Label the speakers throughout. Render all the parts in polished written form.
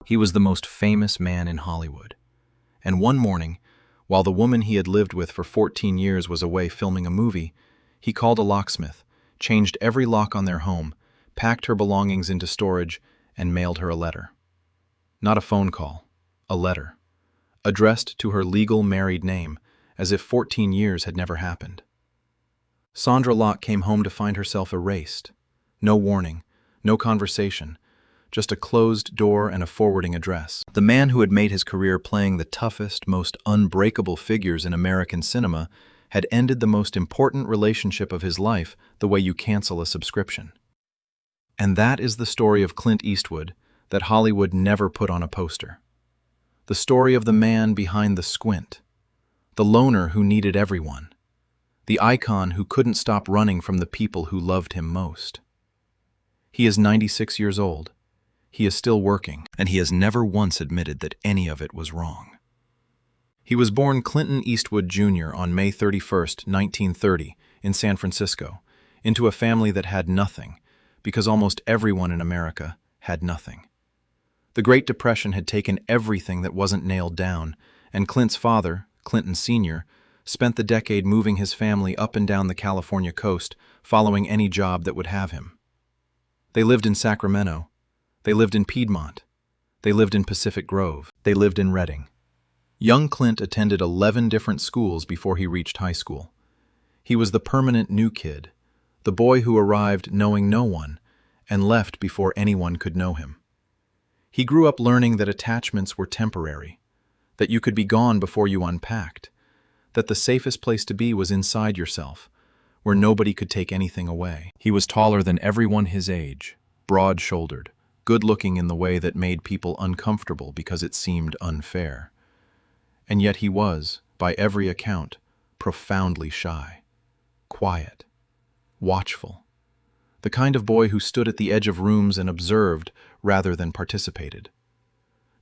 Speaker 1: He was the most famous man in Hollywood. And one morning, while the woman he had lived with for 14 years was away filming a movie, he called a locksmith, changed every lock on their home, packed her belongings into storage, and mailed her a letter. Not a phone call, a letter, addressed to her legal married name, as if 14 years had never happened. Sandra Locke came home to find herself erased. No warning, no conversation, just a closed door and a forwarding address. The man who had made his career playing the toughest, most unbreakable figures in American cinema had ended the most important relationship of his life the way you cancel a subscription. And that is the story of Clint Eastwood that Hollywood never put on a poster. The story of the man behind the squint, the loner who needed everyone, the icon who couldn't stop running from the people who loved him most. He is 96 years old. He is still working, and he has never once admitted that any of it was wrong. He was born Clint Eastwood Jr. on May 31, 1930, in San Francisco, into a family that had nothing, because almost everyone in America had nothing. The Great Depression had taken everything that wasn't nailed down, and Clint's father, Clinton Sr., spent the decade moving his family up and down the California coast, following any job that would have him. They lived in Sacramento. They lived in Piedmont. They lived in Pacific Grove. They lived in Redding. Young Clint attended 11 different schools before he reached high school. He was the permanent new kid, the boy who arrived knowing no one and left before anyone could know him. He grew up learning that attachments were temporary, that you could be gone before you unpacked, that the safest place to be was inside yourself, where nobody could take anything away. He was taller than everyone his age, broad-shouldered, good-looking in the way that made people uncomfortable because it seemed unfair. And yet he was, by every account, profoundly shy, quiet, watchful, the kind of boy who stood at the edge of rooms and observed rather than participated.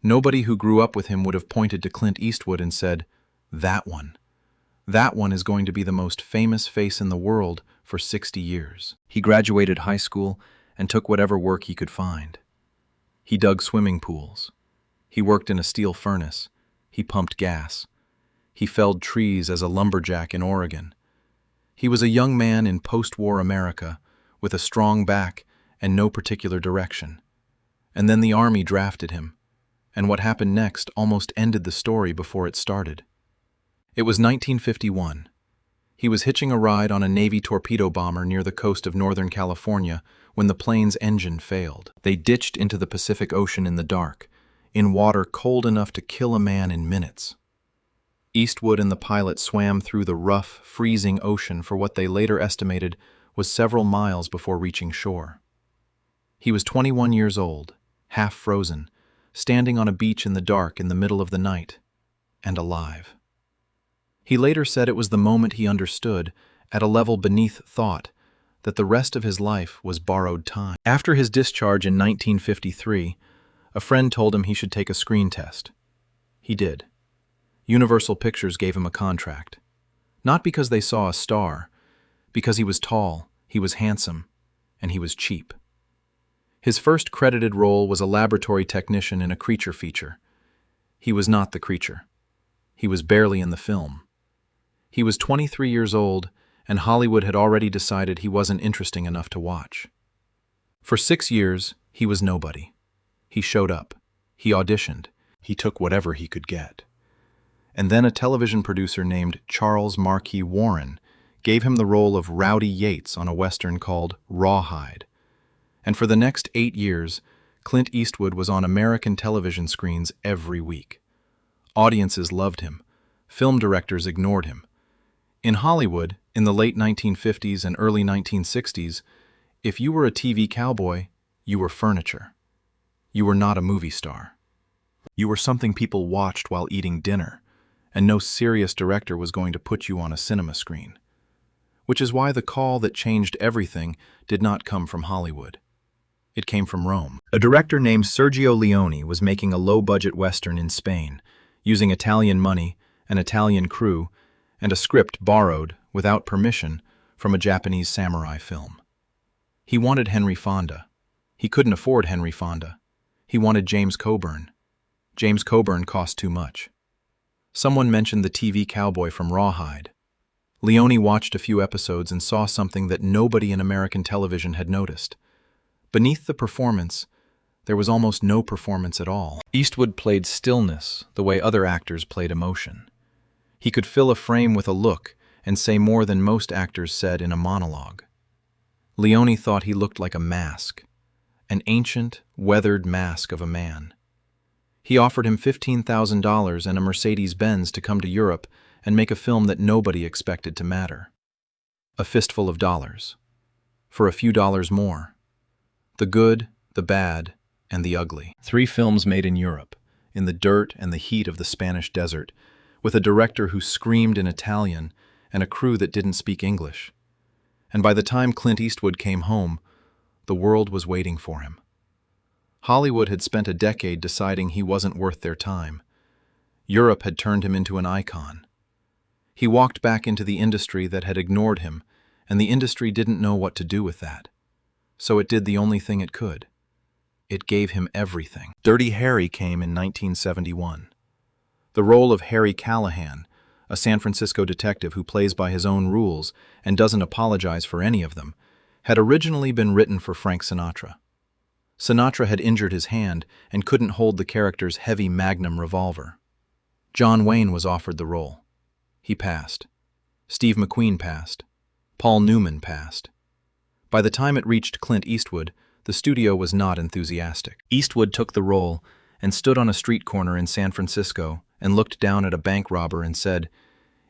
Speaker 1: Nobody who grew up with him would have pointed to Clint Eastwood and said, "That one is going to be the most famous face in the world for 60 years. He graduated high school and took whatever work he could find. He dug swimming pools. He worked in a steel furnace. He pumped gas. He felled trees as a lumberjack in Oregon. He was a young man in post-war America with a strong back and no particular direction. And then the Army drafted him, and what happened next almost ended the story before it started. It was 1951. He was hitching a ride on a Navy torpedo bomber near the coast of Northern California when the plane's engine failed. They ditched into the Pacific Ocean in the dark, in water cold enough to kill a man in minutes. Eastwood and the pilot swam through the rough, freezing ocean for what they later estimated was several miles before reaching shore. He was 21 years old, half frozen, standing on a beach in the dark in the middle of the night, and alive. He later said it was the moment he understood, at a level beneath thought, that the rest of his life was borrowed time. After his discharge in 1953, a friend told him he should take a screen test. He did. Universal Pictures gave him a contract. Not because they saw a star, because he was tall, he was handsome, and he was cheap. His first credited role was a laboratory technician in a creature feature. He was not the creature. He was barely in the film. He was 23 years old, and Hollywood had already decided he wasn't interesting enough to watch. For 6 years, he was nobody. He showed up. He auditioned. He took whatever he could get. And then a television producer named Charles Marquis Warren gave him the role of Rowdy Yates on a Western called Rawhide. And for the next 8 years, Clint Eastwood was on American television screens every week. Audiences loved him. Film directors ignored him. In Hollywood, in the late 1950s and early 1960s, if you were a TV cowboy, you were furniture. You were not a movie star. You were something people watched while eating dinner, and no serious director was going to put you on a cinema screen. Which is why the call that changed everything did not come from Hollywood. It came from Rome. A director named Sergio Leone was making a low-budget Western in Spain, using Italian money, an Italian crew, and a script borrowed, without permission, from a Japanese samurai film. He wanted Henry Fonda. He couldn't afford Henry Fonda. He wanted James Coburn. James Coburn cost too much. Someone mentioned the TV cowboy from Rawhide. Leone watched a few episodes and saw something that nobody in American television had noticed. Beneath the performance, there was almost no performance at all. Eastwood played stillness the way other actors played emotion. He could fill a frame with a look and say more than most actors said in a monologue. Leone thought he looked like a mask, an ancient, weathered mask of a man. He offered him $15,000 and a Mercedes-Benz to come to Europe and make a film that nobody expected to matter. A fistful of dollars. For a few dollars more. The good, the bad, and the ugly. 3 films made in Europe, in the dirt and the heat of the Spanish desert, with a director who screamed in Italian and a crew that didn't speak English. And by the time Clint Eastwood came home, the world was waiting for him. Hollywood had spent a decade deciding he wasn't worth their time. Europe had turned him into an icon. He walked back into the industry that had ignored him, and the industry didn't know what to do with that. So it did the only thing it could. It gave him everything. Dirty Harry came in 1971. The role of Harry Callahan, a San Francisco detective who plays by his own rules and doesn't apologize for any of them, had originally been written for Frank Sinatra. Sinatra had injured his hand and couldn't hold the character's heavy Magnum revolver. John Wayne was offered the role. He passed. Steve McQueen passed. Paul Newman passed. By the time it reached Clint Eastwood, the studio was not enthusiastic. Eastwood took the role and stood on a street corner in San Francisco and looked down at a bank robber and said,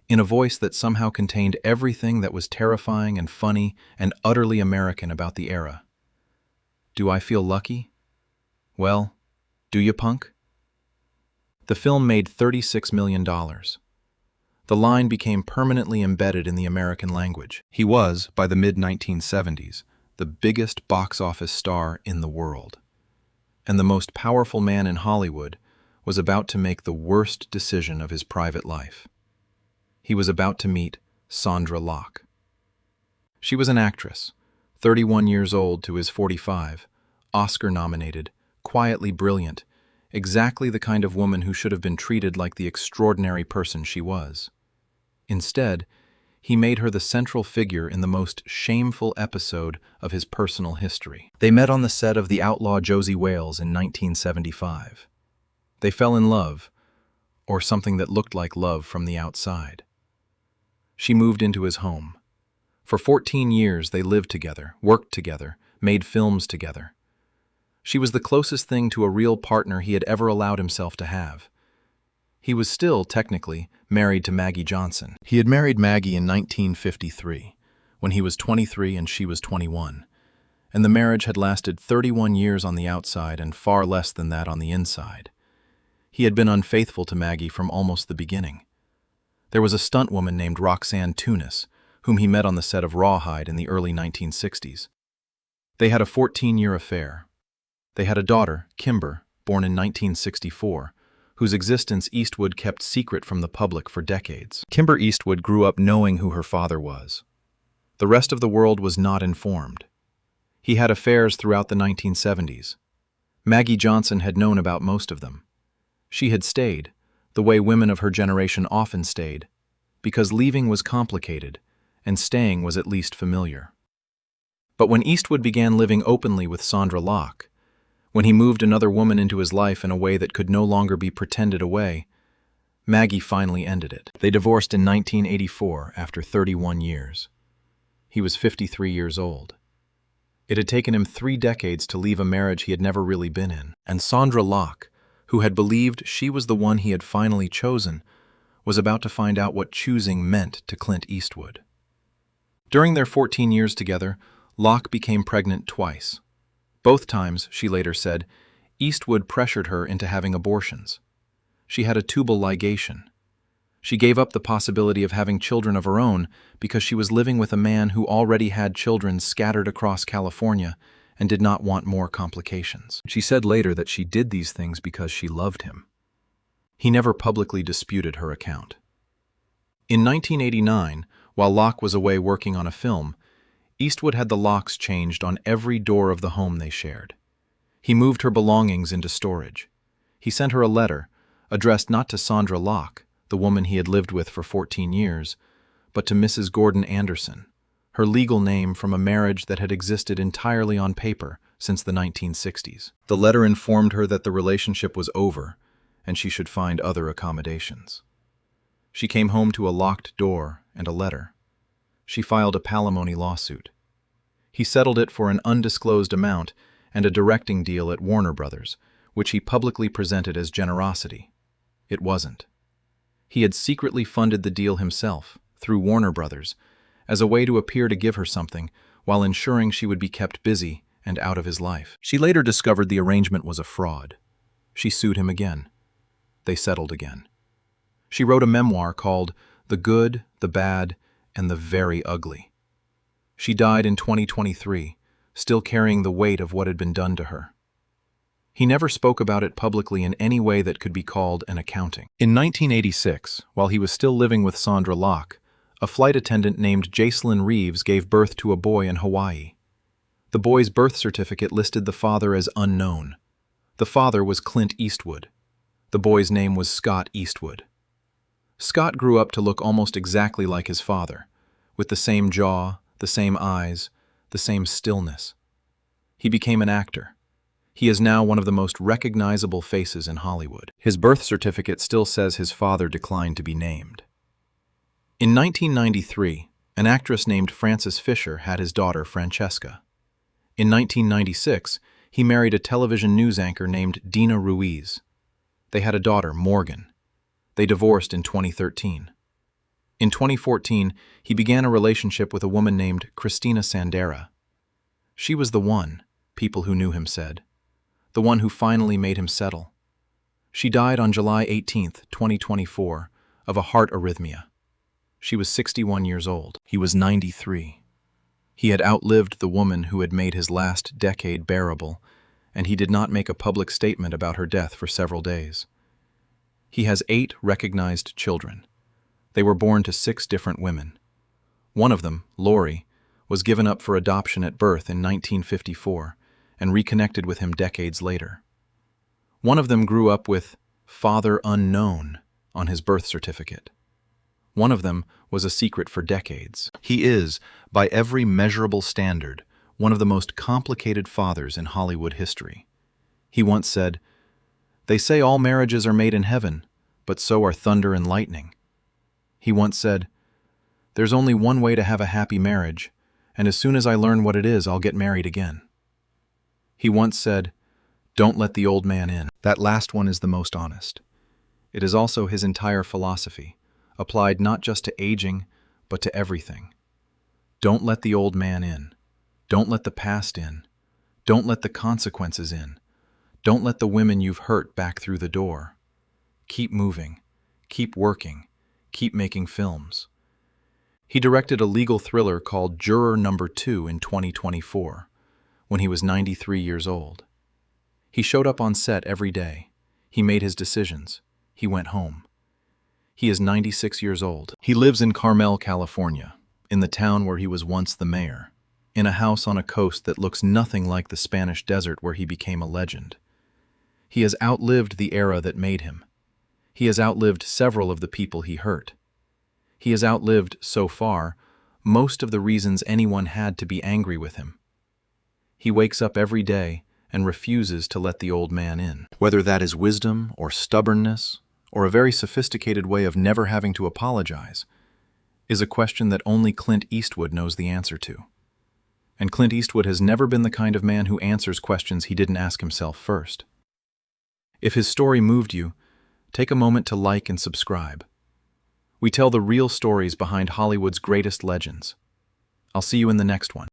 Speaker 1: in a voice that somehow contained everything that was terrifying and funny and utterly American about the era, "Do I feel lucky? Well, do you, punk?" The film made $36 million. The line became permanently embedded in the American language. He was, by the mid-1970s, the biggest box office star in the world. And the most powerful man in Hollywood was about to make the worst decision of his private life. He was about to meet Sondra Locke. She was an actress, 31 years old to his 45, Oscar-nominated, quietly brilliant, exactly the kind of woman who should have been treated like the extraordinary person she was. Instead, he made her the central figure in the most shameful episode of his personal history. They met on the set of The Outlaw Josie Wales in 1975. They fell in love, or something that looked like love from the outside. She moved into his home. For 14 years they lived together, worked together, made films together. She was the closest thing to a real partner he had ever allowed himself to have. He was still, technically, married to Maggie Johnson. He had married Maggie in 1953, when he was 23 and she was 21, and the marriage had lasted 31 years on the outside and far less than that on the inside. He had been unfaithful to Maggie from almost the beginning. There was a stunt woman named Roxanne Tunis, whom he met on the set of Rawhide in the early 1960s. They had a 14-year affair. They had a daughter, Kimber, born in 1964, whose existence Eastwood kept secret from the public for decades. Kimber Eastwood grew up knowing who her father was. The rest of the world was not informed. He had affairs throughout the 1970s. Maggie Johnson had known about most of them. She had stayed, the way women of her generation often stayed, because leaving was complicated and staying was at least familiar. But when Eastwood began living openly with Sondra Locke, when he moved another woman into his life in a way that could no longer be pretended away, Maggie finally ended it. They divorced in 1984 after 31 years. He was 53 years old. It had taken him 3 decades to leave a marriage he had never really been in, and Sondra Locke, who had believed she was the one he had finally chosen, was about to find out what choosing meant to Clint Eastwood. During their 14 years together, Locke became pregnant twice. Both times, she later said, Eastwood pressured her into having abortions. She had a tubal ligation. She gave up the possibility of having children of her own because she was living with a man who already had children scattered across California and did not want more complications. She said later that she did these things because she loved him. He never publicly disputed her account. In 1989, while Locke was away working on a film, Eastwood had the locks changed on every door of the home they shared. He moved her belongings into storage. He sent her a letter, addressed not to Sandra Locke, the woman he had lived with for 14 years, but to Mrs. Gordon Anderson, her legal name from a marriage that had existed entirely on paper since the 1960s. The letter informed her that the relationship was over and she should find other accommodations. She came home to a locked door and a letter. She filed a palimony lawsuit. He settled it for an undisclosed amount and a directing deal at Warner Brothers, which he publicly presented as generosity. It wasn't. He had secretly funded the deal himself, through Warner Brothers, as a way to appear to give her something while ensuring she would be kept busy and out of his life. She later discovered the arrangement was a fraud. She sued him again. They settled again. She wrote a memoir called The Good, the Bad, and the Very Ugly. She died in 2023, still carrying the weight of what had been done to her. He never spoke about it publicly in any way that could be called an accounting. In 1986, while he was still living with Sandra Locke, a flight attendant named Jacelyn Reeves gave birth to a boy in Hawaii. The boy's birth certificate listed the father as unknown. The father was Clint Eastwood. The boy's name was Scott Eastwood. Scott grew up to look almost exactly like his father, with the same jaw, the same eyes, the same stillness. He became an actor. He is now one of the most recognizable faces in Hollywood. His birth certificate still says his father declined to be named. In 1993, an actress named Frances Fisher had his daughter Francesca. In 1996, he married a television news anchor named Dina Ruiz. They had a daughter, Morgan. They divorced in 2013. In 2014, he began a relationship with a woman named Christina Sandera. She was the one, people who knew him said. The one who finally made him settle. She died on July 18, 2024, of a heart arrhythmia. She was 61 years old. He was 93. He had outlived the woman who had made his last decade bearable, and he did not make a public statement about her death for several days. He has 8 recognized children. They were born to 6 different women. One of them, Lori, was given up for adoption at birth in 1954 and reconnected with him decades later. One of them grew up with Father Unknown on his birth certificate. One of them was a secret for decades. He is, by every measurable standard, one of the most complicated fathers in Hollywood history. He once said, "They say all marriages are made in heaven, but so are thunder and lightning." He once said, "There's only one way to have a happy marriage, and as soon as I learn what it is, I'll get married again." He once said, "Don't let the old man in." That last one is the most honest. It is also his entire philosophy, applied not just to aging, but to everything. Don't let the old man in. Don't let the past in. Don't let the consequences in. Don't let the women you've hurt back through the door. Keep moving. Keep working. Keep making films. He directed a legal thriller called Juror Number 2 in 2024, when he was 93 years old. He showed up on set every day. He made his decisions. He went home. He is 96 years old. He lives in Carmel, California, in the town where he was once the mayor, in a house on a coast that looks nothing like the Spanish desert where he became a legend. He has outlived the era that made him. He has outlived several of the people he hurt. He has outlived, so far, most of the reasons anyone had to be angry with him. He wakes up every day and refuses to let the old man in. Whether that is wisdom or stubbornness, or a very sophisticated way of never having to apologize, is a question that only Clint Eastwood knows the answer to. And Clint Eastwood has never been the kind of man who answers questions he didn't ask himself first. If his story moved you, take a moment to like and subscribe. We tell the real stories behind Hollywood's greatest legends. I'll see you in the next one.